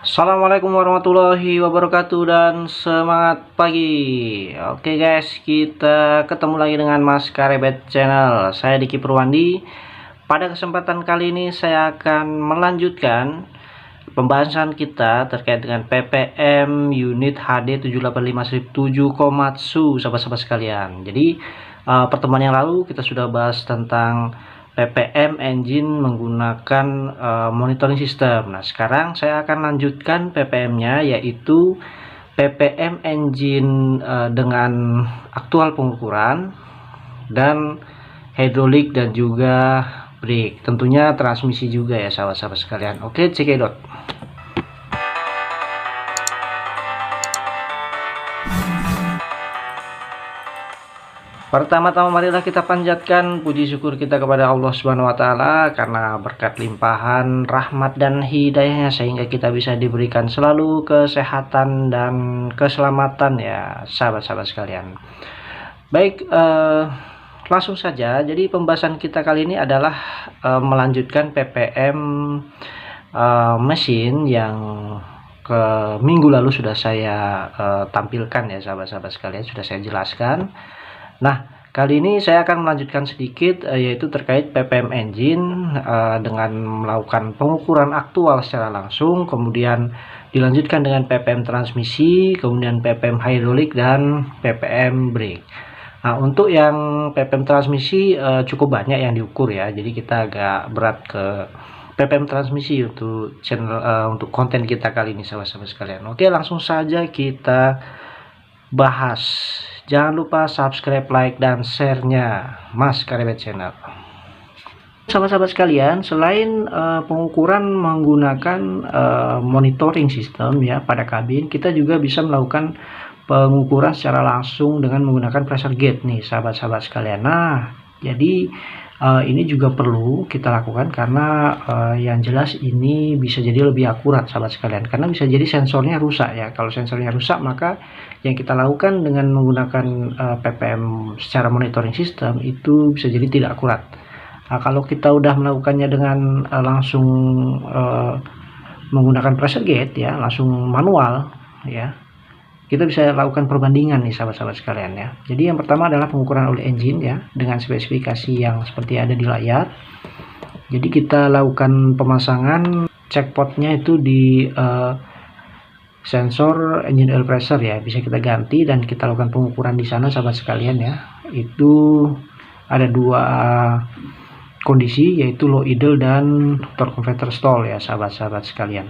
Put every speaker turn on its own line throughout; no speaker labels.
Assalamualaikum warahmatullahi wabarakatuh dan semangat pagi. Oke guys, kita ketemu lagi dengan Mas Karebet Channel. Saya Diki Purwandi. Pada kesempatan kali ini saya akan melanjutkan pembahasan kita terkait dengan PPM unit HD 785-7 Komatsu, sahabat-sahabat sekalian. Jadi pertemuan yang lalu kita sudah bahas tentang PPM engine menggunakan monitoring system. Nah, sekarang saya akan lanjutkan PPM-nya, yaitu PPM engine dengan aktual pengukuran dan hidrolik dan juga brake. Tentunya transmisi juga ya sahabat-sahabat sekalian. Oke, cekidot. Pertama-tama marilah kita panjatkan puji syukur kita kepada Allah Subhanahu wa taala karena berkat limpahan rahmat dan hidayahnya sehingga kita bisa diberikan selalu kesehatan dan keselamatan ya sahabat-sahabat sekalian. Baik, langsung saja. Jadi pembahasan kita kali ini adalah melanjutkan PPM mesin yang ke minggu lalu sudah saya tampilkan ya sahabat-sahabat sekalian, sudah saya jelaskan. Nah, kali ini saya akan melanjutkan sedikit yaitu terkait PPM engine dengan melakukan pengukuran aktual secara langsung, kemudian dilanjutkan dengan PPM transmisi, kemudian PPM hidrolik dan PPM brake. Nah, untuk yang PPM transmisi cukup banyak yang diukur ya. Jadi kita agak berat ke PPM transmisi untuk channel untuk konten kita kali ini sahabat-sahabat sekalian. Oke, langsung saja kita bahas. Jangan lupa subscribe, like, dan share-nya Mas Karebet Channel. Sahabat-sahabat sekalian, selain pengukuran menggunakan monitoring system ya pada kabin, kita juga bisa melakukan pengukuran secara langsung dengan menggunakan pressure gauge nih sahabat-sahabat sekalian. Nah, jadi ini juga perlu kita lakukan karena yang jelas ini bisa jadi lebih akurat sahabat sekalian, karena bisa jadi sensornya rusak ya. Kalau sensornya rusak, maka yang kita lakukan dengan menggunakan PPM secara monitoring system itu bisa jadi tidak akurat. Nah, kalau kita udah melakukannya dengan langsung menggunakan pressure gauge ya, langsung manual ya, kita bisa lakukan perbandingan nih sahabat-sahabat sekalian ya. Jadi yang pertama adalah pengukuran oleh engine ya dengan spesifikasi yang seperti ada di layar. Jadi kita lakukan pemasangan checkpotnya itu di sensor engine oil pressure ya, bisa kita ganti dan kita lakukan pengukuran di sana sahabat sekalian ya. Itu ada dua kondisi, yaitu low idle dan torque converter stall ya sahabat-sahabat sekalian.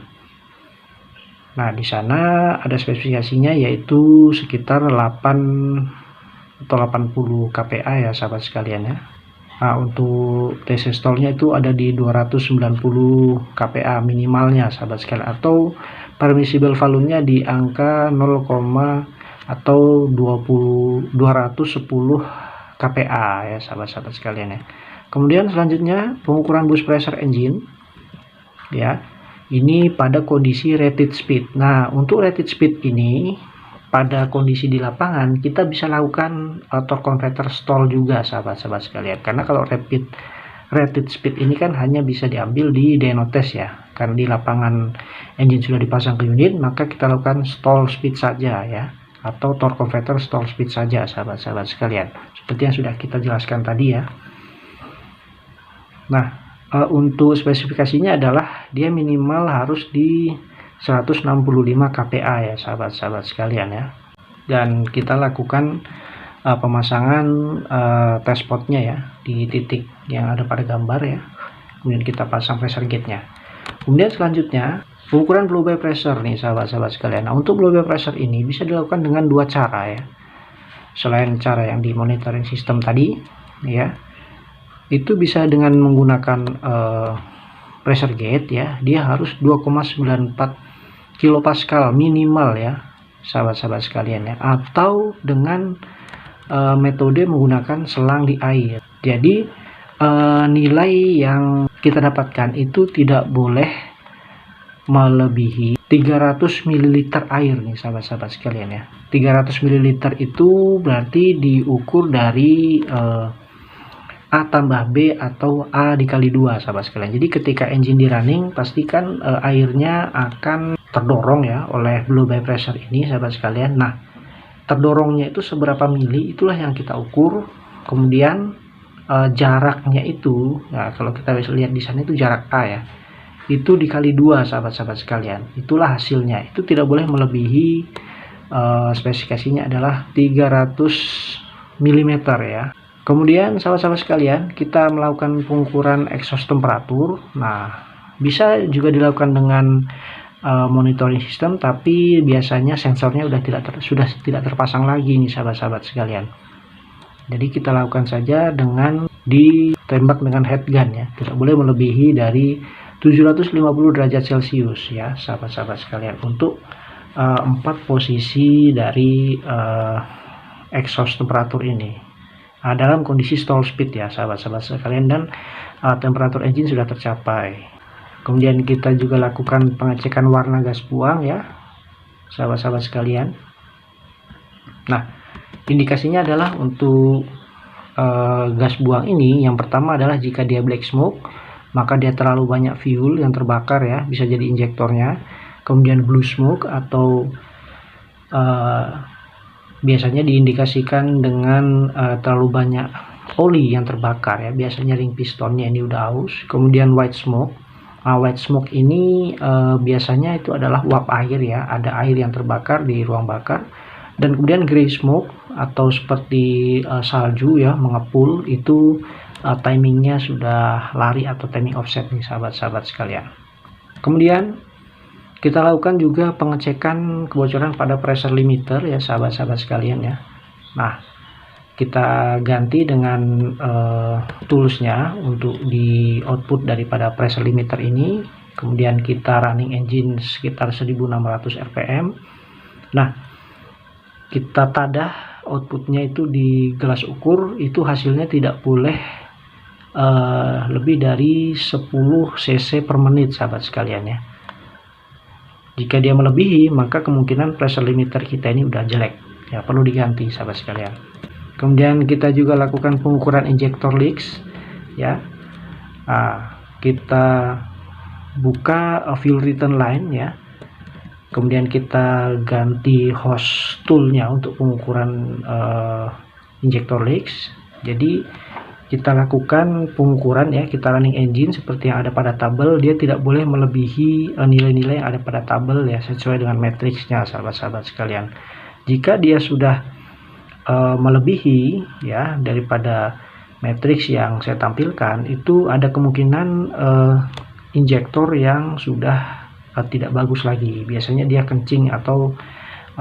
Nah, di sana ada spesifikasinya yaitu sekitar 8 atau 80 kPa ya sahabat sekalian ya. Nah, untuk TC stallnya itu ada di 290 kPa minimalnya sahabat sekalian, atau permissible volume-nya di angka 0, atau 210 kPa ya sahabat-sahabat sekalian ya. Kemudian selanjutnya pengukuran boost pressure engine ya. Ini pada kondisi rated speed. Nah, untuk rated speed ini pada kondisi di lapangan kita bisa lakukan torque converter stall juga sahabat-sahabat sekalian. Karena kalau rated speed ini kan hanya bisa diambil di dyno test ya. Karena di lapangan engine sudah dipasang ke unit, maka kita lakukan stall speed saja ya, atau torque converter stall speed saja sahabat-sahabat sekalian. Seperti yang sudah kita jelaskan tadi ya. Nah, untuk spesifikasinya adalah dia minimal harus di 165 kPa ya sahabat-sahabat sekalian ya. Dan kita lakukan pemasangan test potnya ya di titik yang ada pada gambar ya. Kemudian kita pasang pressure gauge-nya. Kemudian selanjutnya pengukuran blow by pressure nih sahabat-sahabat sekalian. Nah, untuk blow by pressure ini bisa dilakukan dengan dua cara ya. Selain cara yang di monitoring system tadi ya, itu bisa dengan menggunakan pressure gauge ya, dia harus 2,94 kilopascal minimal ya sahabat-sahabat sekalian ya, atau dengan metode menggunakan selang di air. Jadi nilai yang kita dapatkan itu tidak boleh melebihi 300 ml air nih sahabat-sahabat sekalian ya. 300 ml itu berarti diukur dari A tambah B atau A dikali 2 sahabat sekalian. Jadi ketika engine di running, pastikan airnya akan terdorong ya oleh blow by pressure ini, sahabat sekalian. Nah, terdorongnya itu seberapa mili, itulah yang kita ukur. Kemudian jaraknya itu, nah kalau kita bisa lihat di sana itu jarak A ya, itu dikali 2, sahabat-sahabat sekalian. Itulah hasilnya. Itu tidak boleh melebihi, spesifikasinya adalah 300 mm ya. Kemudian sahabat-sahabat sekalian, kita melakukan pengukuran exhaust temperatur. Nah, bisa juga dilakukan dengan monitoring system, tapi biasanya sensornya sudah tidak terpasang lagi nih sahabat-sahabat sekalian. Jadi kita lakukan saja dengan ditembak dengan head gun ya, tidak boleh melebihi dari 750 derajat Celcius ya, sahabat-sahabat sekalian, untuk 4 posisi dari exhaust temperatur ini dalam kondisi stall speed ya, sahabat-sahabat sekalian, dan temperatur engine sudah tercapai. Kemudian kita juga lakukan pengecekan warna gas buang ya, sahabat-sahabat sekalian. Nah, indikasinya adalah untuk gas buang ini, yang pertama adalah jika dia black smoke, maka dia terlalu banyak fuel yang terbakar ya, bisa jadi injektornya. Kemudian blue smoke atau biasanya diindikasikan dengan terlalu banyak oli yang terbakar ya, biasanya ring pistonnya ini udah aus. Kemudian white smoke. White smoke ini biasanya itu adalah uap air ya, ada air yang terbakar di ruang bakar. Dan kemudian gray smoke atau seperti salju ya, mengepul, itu timingnya sudah lari atau timing offset nih, sahabat-sahabat sekalian. Kemudian kita lakukan juga pengecekan kebocoran pada pressure limiter ya, sahabat-sahabat sekalian ya. Nah, kita ganti dengan toolsnya untuk di output daripada pressure limiter ini. Kemudian kita running engine sekitar 1600 rpm. Nah, kita tadah outputnya itu di gelas ukur, itu hasilnya tidak boleh lebih dari 10 cc per menit, sahabat sekalian ya. Jika dia melebihi, maka kemungkinan pressure limiter kita ini udah jelek ya, perlu diganti, sahabat sekalian. Kemudian kita juga lakukan pengukuran injector leaks ya. Kita buka fuel return line ya. Kemudian kita ganti hose toolnya untuk pengukuran injector leaks. Jadi kita lakukan pengukuran ya, kita running engine seperti yang ada pada tabel. Dia tidak boleh melebihi nilai-nilai yang ada pada tabel ya, sesuai dengan matriksnya, sahabat-sahabat sekalian. Jika dia sudah melebihi ya daripada matriks yang saya tampilkan, itu ada kemungkinan injektor yang sudah tidak bagus lagi. Biasanya dia kencing atau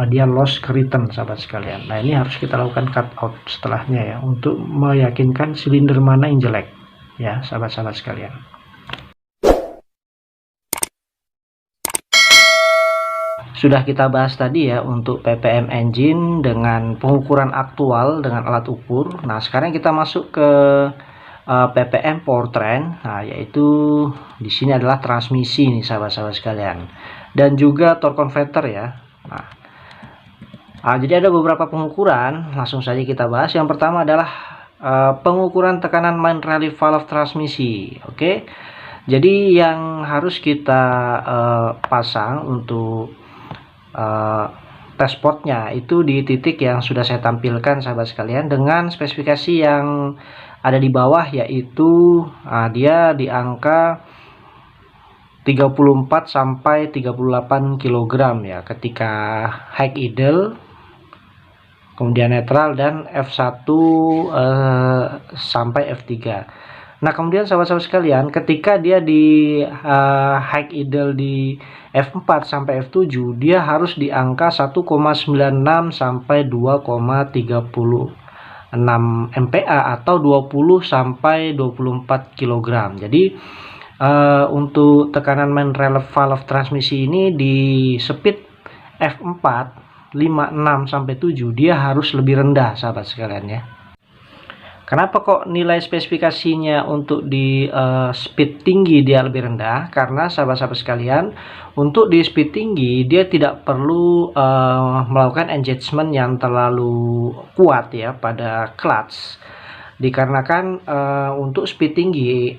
dia loss ke return, sahabat sekalian. Nah, ini harus kita lakukan cut out setelahnya ya, untuk meyakinkan silinder mana yang jelek ya, sahabat-sahabat sekalian. Sudah kita bahas tadi ya untuk ppm engine dengan pengukuran aktual dengan alat ukur. Nah, sekarang kita masuk ke ppm powertrain. Nah, yaitu di sini adalah transmisi nih, sahabat-sahabat sekalian, dan juga torque converter ya. Jadi ada beberapa pengukuran, langsung saja kita bahas. Yang pertama adalah pengukuran tekanan main relief valve transmisi. Oke. Jadi yang harus kita pasang untuk test portnya itu di titik yang sudah saya tampilkan, sahabat sekalian, dengan spesifikasi yang ada di bawah, yaitu dia di angka 34 sampai 38 kg ya ketika high idle, kemudian netral, dan F1 sampai F3. Nah, kemudian sahabat-sahabat sekalian, ketika dia di high idle di F4 sampai F7, dia harus di angka 1,96 sampai 2,36 MPa atau 20 sampai 24 kg. Jadi untuk tekanan main relief valve transmisi ini di speed F4 56 sampai 7 dia harus lebih rendah, sahabat sekalian ya. Kenapa kok nilai spesifikasinya untuk di speed tinggi dia lebih rendah? Karena sahabat-sahabat sekalian, untuk di speed tinggi dia tidak perlu melakukan engagement yang terlalu kuat ya pada clutch, dikarenakan untuk speed tinggi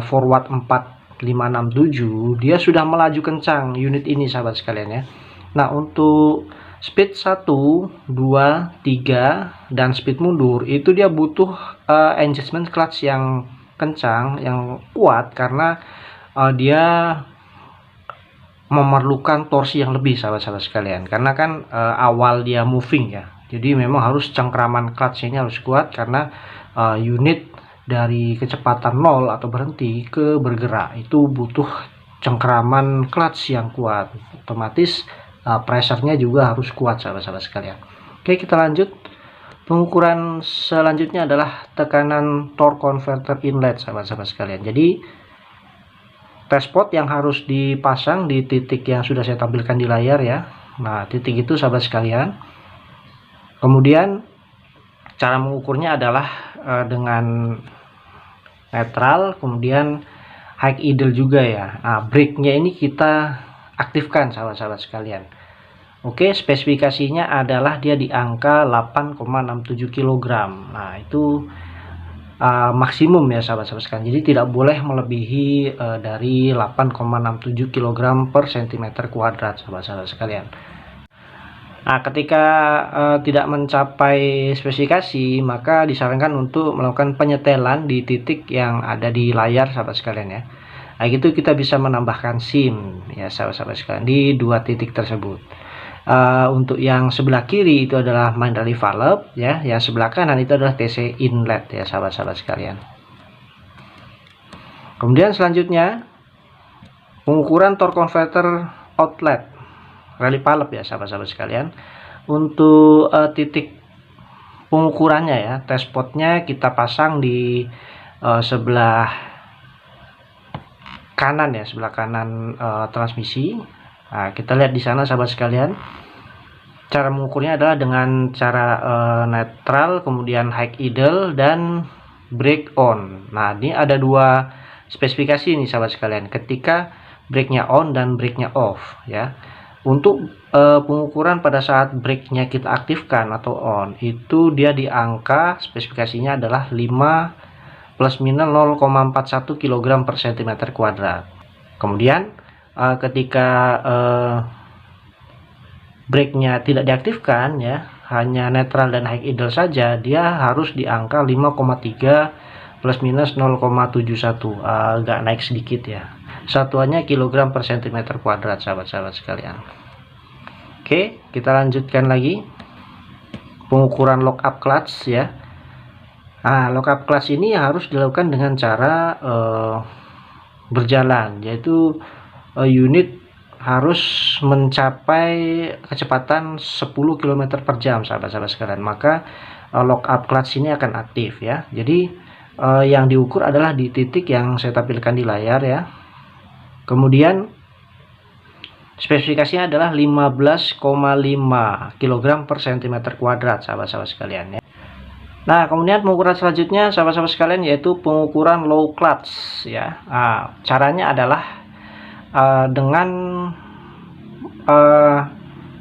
forward 4 567 dia sudah melaju kencang unit ini sahabat sekalian ya. Nah, untuk speed 1, 2, 3 dan speed mundur itu dia butuh engagement clutch yang kencang, yang kuat, karena dia memerlukan torsi yang lebih sahabat-sahabat sekalian, karena kan awal dia moving ya. Jadi memang harus cengkraman clutch ini harus kuat, karena unit dari kecepatan 0 atau berhenti ke bergerak itu butuh cengkraman clutch yang kuat, otomatis pressure-nya juga harus kuat sahabat-sahabat sekalian. Oke, kita lanjut. Pengukuran selanjutnya adalah tekanan torque converter inlet sahabat-sahabat sekalian. Jadi test pot yang harus dipasang di titik yang sudah saya tampilkan di layar ya. Nah, titik itu sahabat sekalian. Kemudian cara mengukurnya adalah dengan netral, kemudian high idle juga ya. Nah, brake-nya ini kita aktifkan sahabat-sahabat sekalian. Oke, spesifikasinya adalah dia di angka 8,67 kg. Nah, itu maksimum ya sahabat-sahabat sekalian. Jadi tidak boleh melebihi dari 8,67 kg per cm kuadrat sahabat-sahabat sekalian. Nah, ketika tidak mencapai spesifikasi, maka disarankan untuk melakukan penyetelan di titik yang ada di layar sahabat sekalian ya. Nah, gitu kita bisa menambahkan SIM ya sahabat-sahabat sekalian di dua titik tersebut. Untuk yang sebelah kiri itu adalah main rally valve ya, yang sebelah kanan itu adalah TC inlet ya sahabat-sahabat sekalian. Kemudian selanjutnya pengukuran torque converter outlet rally valve ya sahabat-sahabat sekalian. Untuk titik pengukurannya ya, test potnya kita pasang di sebelah kanan ya, sebelah kanan transmisi. Nah, kita lihat di sana sahabat sekalian. Cara mengukurnya adalah dengan cara netral, kemudian high idle dan brake on. Nah, ini ada dua spesifikasi nih sahabat sekalian, ketika brake-nya on dan brake-nya off ya. Untuk pengukuran pada saat brake-nya kita aktifkan atau on, itu dia di angka spesifikasinya adalah 5 plus minus 0,41 kg per cm kuadrat. Kemudian ketika brake-nya tidak diaktifkan ya, hanya netral dan high idle saja, dia harus di angka 5,3 plus minus 0,71, agak naik sedikit ya. Satuannya kilogram per cm kuadrat sahabat-sahabat sekalian. Oke, kita lanjutkan lagi pengukuran lock up clutch ya. Nah, lock up clutch ini harus dilakukan dengan cara berjalan, yaitu unit harus mencapai kecepatan 10 km per jam sahabat-sahabat sekalian, maka lock up clutch ini akan aktif ya. Jadi yang diukur adalah di titik yang saya tampilkan di layar ya. Kemudian spesifikasinya adalah 15,5 kg per cm kuadrat sahabat-sahabat sekalian ya. Nah, kemudian pengukuran selanjutnya sahabat-sahabat sekalian yaitu pengukuran low clutch ya. Nah, caranya adalah dengan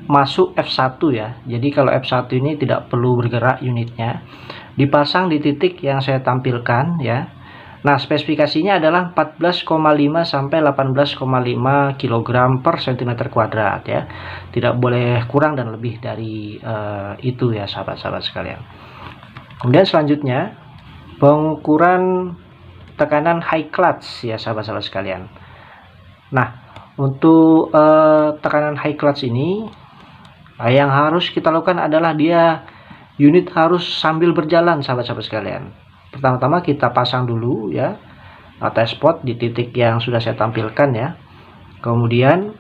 masuk F1 ya. Jadi kalau F1 ini tidak perlu bergerak unitnya, dipasang di titik yang saya tampilkan ya. Nah, spesifikasinya adalah 14,5 sampai 18,5 kg per cm kuadrat ya. Tidak boleh kurang dan lebih dari itu ya sahabat-sahabat sekalian. Kemudian selanjutnya pengukuran tekanan high clutch ya sahabat-sahabat sekalian. Nah, untuk tekanan high clutch ini yang harus kita lakukan adalah dia unit harus sambil berjalan sahabat-sahabat sekalian. Pertama-tama kita pasang dulu ya test pot di titik yang sudah saya tampilkan ya. Kemudian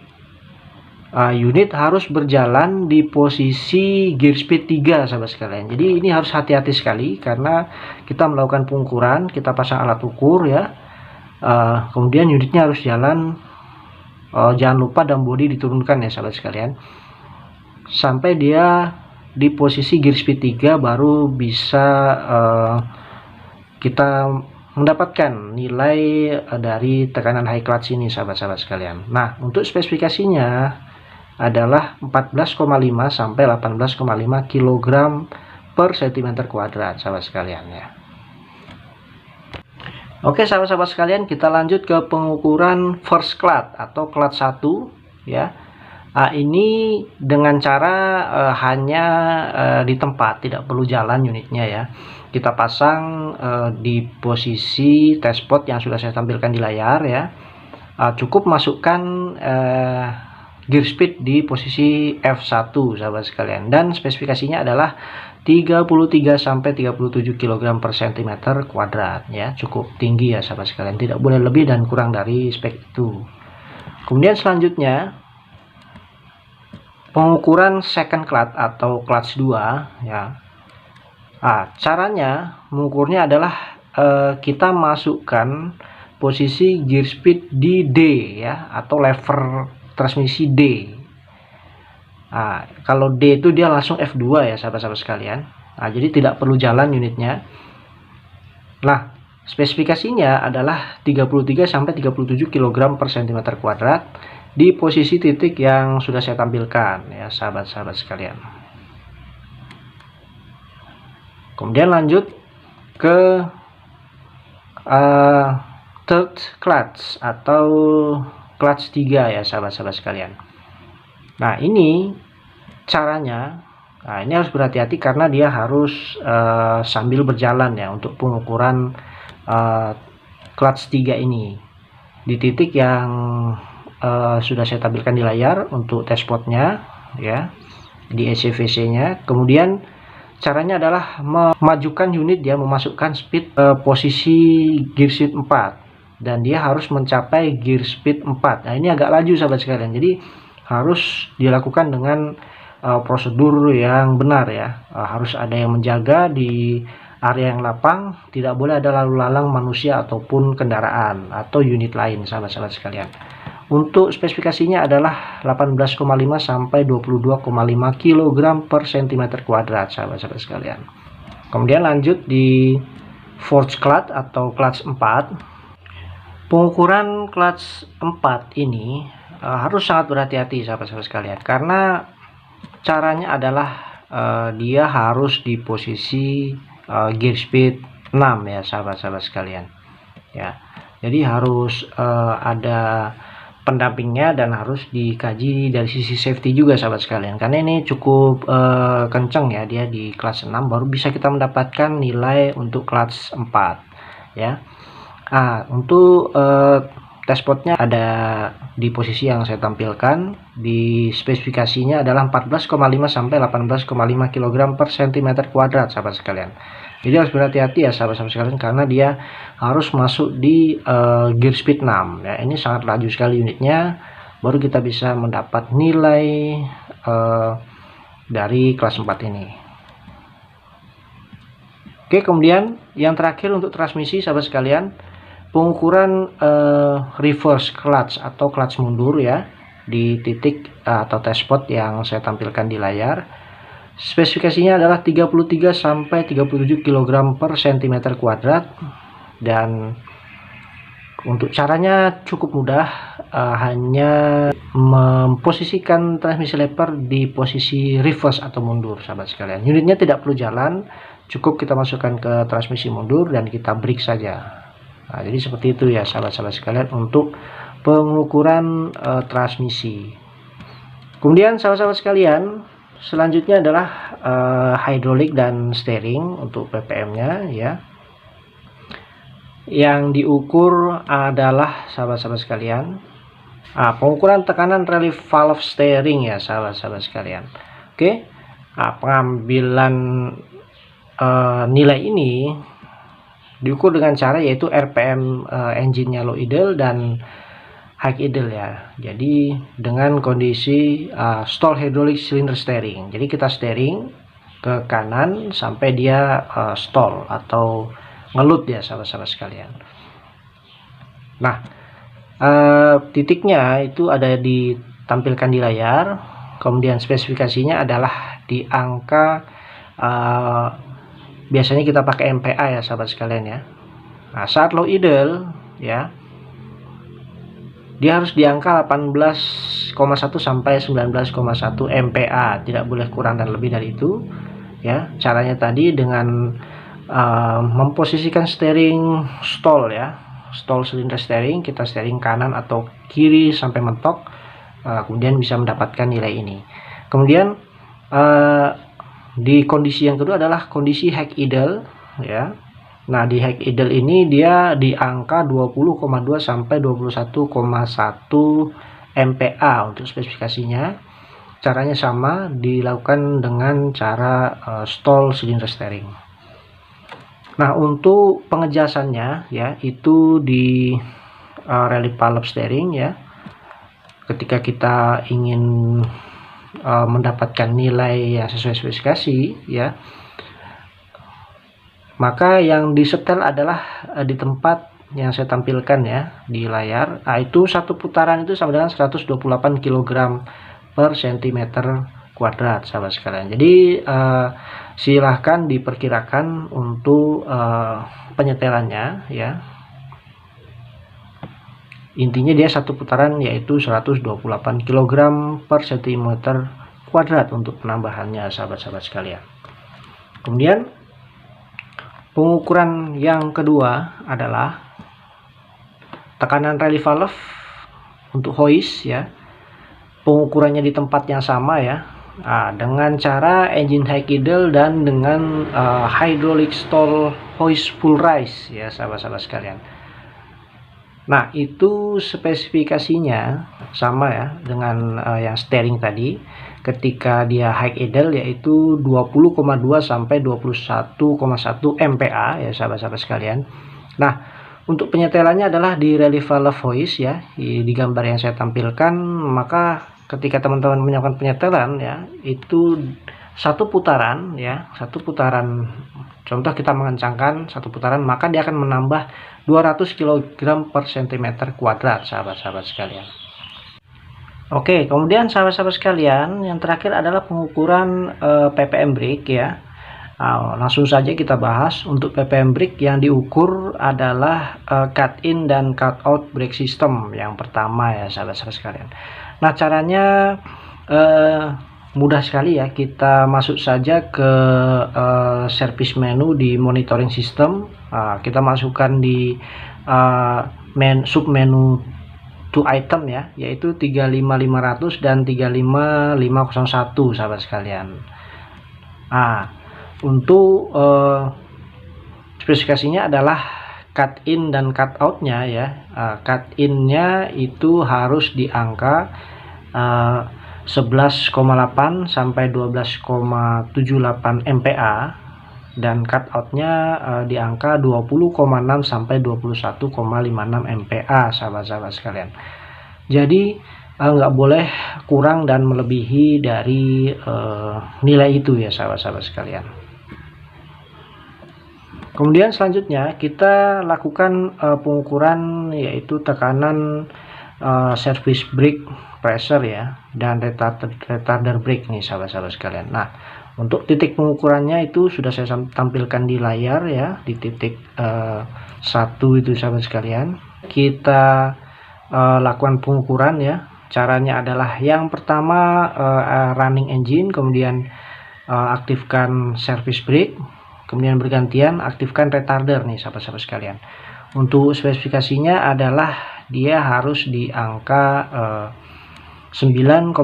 unit harus berjalan di posisi gear speed 3 sahabat sekalian. Jadi ini harus hati-hati sekali karena kita melakukan pengukuran, kita pasang alat ukur ya. Kemudian unitnya harus jalan, jangan lupa dam body diturunkan ya sahabat sekalian, sampai dia di posisi gear speed 3 baru bisa kita mendapatkan nilai dari tekanan high clutch ini sahabat-sahabat sekalian. Nah, untuk spesifikasinya adalah 14,5 sampai 18,5 kg per cm kuadrat sahabat sekalian ya. Oke, sahabat-sahabat sekalian, kita lanjut ke pengukuran first clutch atau clutch 1 ya. Ini dengan cara hanya di tempat, tidak perlu jalan unitnya ya. Kita pasang di posisi test pot yang sudah saya tampilkan di layar ya. Cukup masukkan gear speed di posisi F1 sahabat sekalian, dan spesifikasinya adalah 33 sampai 37 kg per cm kuadrat ya. Cukup tinggi ya sahabat sekalian, tidak boleh lebih dan kurang dari spek itu. Kemudian selanjutnya pengukuran second clutch atau clutch 2 ya. Caranya mengukurnya adalah kita masukkan posisi gear speed di D ya, atau lever transmisi D. Kalau D itu dia langsung F2 ya sahabat-sahabat sekalian. Jadi tidak perlu jalan unitnya. Nah, spesifikasinya adalah 33 sampai 37 kg per cm kuadrat di posisi titik yang sudah saya tampilkan ya sahabat-sahabat sekalian. Kemudian lanjut ke third clutch atau clutch 3 ya sahabat-sahabat sekalian. Nah, ini caranya, ini harus berhati-hati karena dia harus sambil berjalan ya untuk pengukuran clutch 3 ini di titik yang sudah saya tampilkan di layar untuk test potnya ya, di ECVC nya. Kemudian caranya adalah memajukan unit, dia memasukkan speed posisi gear speed 4 dan dia harus mencapai gear speed 4. Nah, ini agak laju sahabat sekalian, jadi harus dilakukan dengan prosedur yang benar ya. Harus ada yang menjaga di area yang lapang, tidak boleh ada lalu lalang manusia ataupun kendaraan atau unit lain sahabat-sahabat sekalian. Untuk spesifikasinya adalah 18,5 sampai 22,5 kg per cm kuadrat sahabat-sahabat sekalian. Kemudian lanjut di fourth clutch atau clutch 4. Pengukuran clutch 4 ini harus sangat berhati-hati sahabat-sahabat sekalian, karena caranya adalah dia harus di posisi gear speed 6 ya sahabat-sahabat sekalian ya. Jadi harus ada pendampingnya dan harus dikaji dari sisi safety juga sahabat sekalian, karena ini cukup kenceng ya dia di clutch 6, baru bisa kita mendapatkan nilai untuk clutch 4 ya. Untuk test potnya ada di posisi yang saya tampilkan, di spesifikasinya adalah 14,5 sampai 18,5 kg per cm kuadrat sahabat sekalian. Jadi harus berhati-hati ya sahabat-sahabat sekalian, karena dia harus masuk di gear speed 6 ya. Ini sangat laju sekali unitnya, baru kita bisa mendapat nilai dari kelas 4 ini. Oke, kemudian yang terakhir untuk transmisi sahabat sekalian, pengukuran reverse clutch atau clutch mundur ya, di titik atau test spot yang saya tampilkan di layar. Spesifikasinya adalah 33 sampai 37 kg per cm kuadrat, dan untuk caranya cukup mudah, hanya memposisikan transmisi lever di posisi reverse atau mundur sahabat sekalian. Unitnya tidak perlu jalan, cukup kita masukkan ke transmisi mundur dan kita break saja. Jadi seperti itu ya sahabat-sahabat sekalian untuk pengukuran transmisi. Kemudian sahabat-sahabat sekalian, selanjutnya adalah hidrolik dan steering untuk ppm-nya ya. Yang diukur adalah sahabat-sahabat sekalian pengukuran tekanan relief valve steering ya sahabat-sahabat sekalian. Oke, pengambilan nilai ini diukur dengan cara yaitu RPM engine-nya low idle dan high idle ya. Jadi dengan kondisi stall hydraulic cylinder steering. Jadi kita steering ke kanan sampai dia stall atau ngelut ya sahabat-sahabat sekalian. Nah, titiknya itu ada ditampilkan di layar. Kemudian spesifikasinya adalah di angka biasanya kita pakai MPa ya sahabat sekalian ya. Nah, saat low idle ya, dia harus di angka 18,1 sampai 19,1 MPa, tidak boleh kurang dan lebih dari itu ya. Caranya tadi dengan memposisikan steering stall ya, stall silinder steering, kita steering kanan atau kiri sampai mentok, kemudian bisa mendapatkan nilai ini. Kemudian di kondisi yang kedua adalah kondisi high idle ya. Nah, di high idle ini dia di angka 20,2 sampai 21,1 MPa untuk spesifikasinya. Caranya sama, dilakukan dengan cara stall cylinder steering. Nah, untuk pengejasannya ya itu di relief valve steering ya. Ketika kita ingin mendapatkan nilai yang sesuai spesifikasi ya, maka yang disetel adalah di tempat yang saya tampilkan ya di layar. Itu satu putaran itu sama dengan 128 kg per cm kuadrat, sahabat sekalian. Jadi silahkan diperkirakan untuk penyetelannya ya. Intinya dia satu putaran yaitu 128 kg per cm kuadrat untuk penambahannya, sahabat-sahabat sekalian. Kemudian pengukuran yang kedua adalah tekanan relief valve untuk hoist ya. Pengukurannya di tempat yang sama ya, dengan cara engine high idle dan dengan hydraulic stall hoist full rise ya, sahabat-sahabat sekalian. Nah, itu spesifikasinya sama ya dengan yang steering tadi. Ketika dia high idle yaitu 20,2 sampai 21,1 MPa ya, sahabat-sahabat sekalian. Nah, untuk penyetelannya adalah di relief valve hoist ya, di gambar yang saya tampilkan. Maka ketika teman-teman melakukan penyetelan ya, itu satu putaran ya, satu putaran, contoh kita mengencangkan satu putaran, maka dia akan menambah 200 kg per cm kuadrat, sahabat-sahabat sekalian. Oke, kemudian sahabat-sahabat sekalian, yang terakhir adalah pengukuran ppm brake ya. Langsung saja kita bahas. Untuk ppm brake yang diukur adalah cut in dan cut out brake system yang pertama ya, sahabat-sahabat sekalian. Nah, caranya mudah sekali ya. Kita masuk saja ke service menu di monitoring system. Kita masukkan di sub menu to item ya, yaitu 35500 dan 35501, sahabat sekalian. Untuk spesifikasinya adalah cut in dan cut outnya ya. Cut innya itu harus di angka 11,8 sampai 12,78 MPa, dan cut outnya di angka 20,6 sampai 21,56 MPa, sahabat-sahabat sekalian. Jadi nggak boleh kurang dan melebihi dari nilai itu ya, sahabat-sahabat sekalian. Kemudian selanjutnya kita lakukan pengukuran yaitu tekanan service brake pressure ya, dan retarder brake nih, sahabat-sahabat sekalian. Nah, untuk titik pengukurannya itu sudah saya tampilkan di layar ya, di titik 1 itu, sahabat sekalian. Kita lakukan pengukuran ya. Caranya adalah yang pertama running engine, kemudian aktifkan service brake, kemudian bergantian aktifkan retarder nih, sahabat-sahabat sekalian. Untuk spesifikasinya adalah dia harus di angka 9,8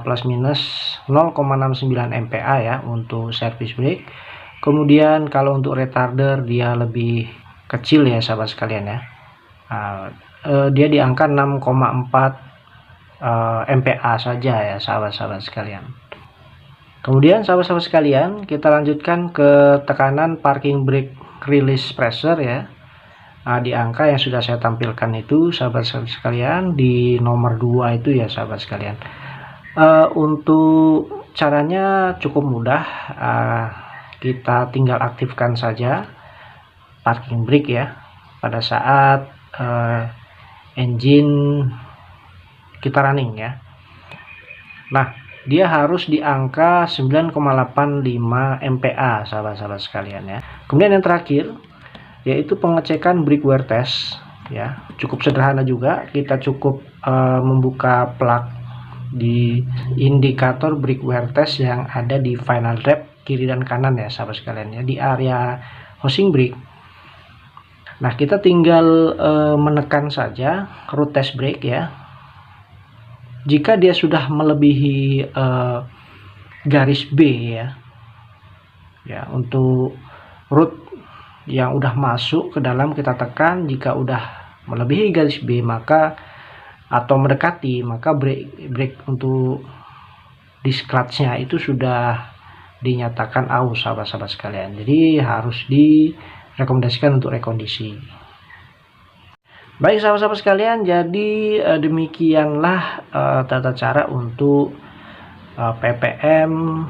plus minus 0,69 MPa ya untuk service brake. Kemudian kalau untuk retarder dia lebih kecil ya, sahabat sekalian ya. Dia di angka 6,4 MPa saja ya, sahabat-sahabat sekalian. Kemudian sahabat-sahabat sekalian, kita lanjutkan ke tekanan parking brake release pressure ya. Di angka yang sudah saya tampilkan itu, sahabat-sahabat sekalian, di nomor 2 itu ya, sahabat sekalian. Untuk caranya cukup mudah. Kita tinggal aktifkan saja parking brake ya pada saat engine kita running ya. Nah, dia harus di angka 9,85 MPa, sahabat-sahabat sekalian ya. Kemudian yang terakhir yaitu pengecekan brake wear test ya. Cukup sederhana juga, kita cukup membuka plug di indikator brake wear test yang ada di final draft kiri dan kanan ya sahabat sekalian ya, di area housing brake. Nah, kita tinggal menekan saja root test brake ya. Jika dia sudah melebihi garis B ya, untuk root yang udah masuk ke dalam kita tekan. Jika udah melebihi garis B maka atau mendekati, maka brake untuk disc clutch-nya itu sudah dinyatakan aus sahabat-sahabat sekalian. Jadi harus direkomendasikan untuk rekondisi. Baik sahabat-sahabat sekalian, jadi demikianlah tata cara untuk PPM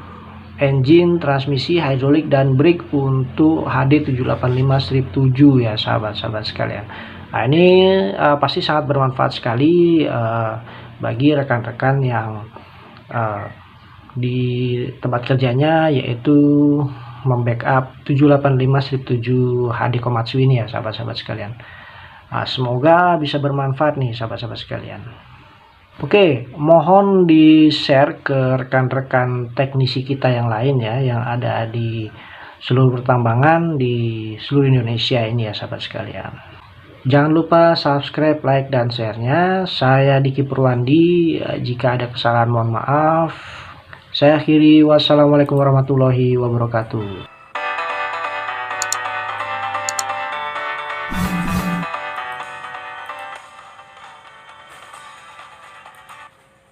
engine, transmisi, hidrolik, dan brake untuk HD 785-7 ya sahabat-sahabat sekalian. Nah, ini pasti sangat bermanfaat sekali bagi rekan-rekan yang di tempat kerjanya, yaitu membackup 785-7 HD Komatsu ini ya sahabat-sahabat sekalian. Nah, semoga bisa bermanfaat nih sahabat-sahabat sekalian. Oke, mohon di-share ke rekan-rekan teknisi kita yang lain ya, yang ada di seluruh pertambangan di seluruh Indonesia ini ya sahabat sekalian. Jangan lupa subscribe, like, dan share-nya. Saya Diki Purwandi. Jika ada kesalahan mohon maaf. Saya akhiri, wassalamualaikum warahmatullahi wabarakatuh.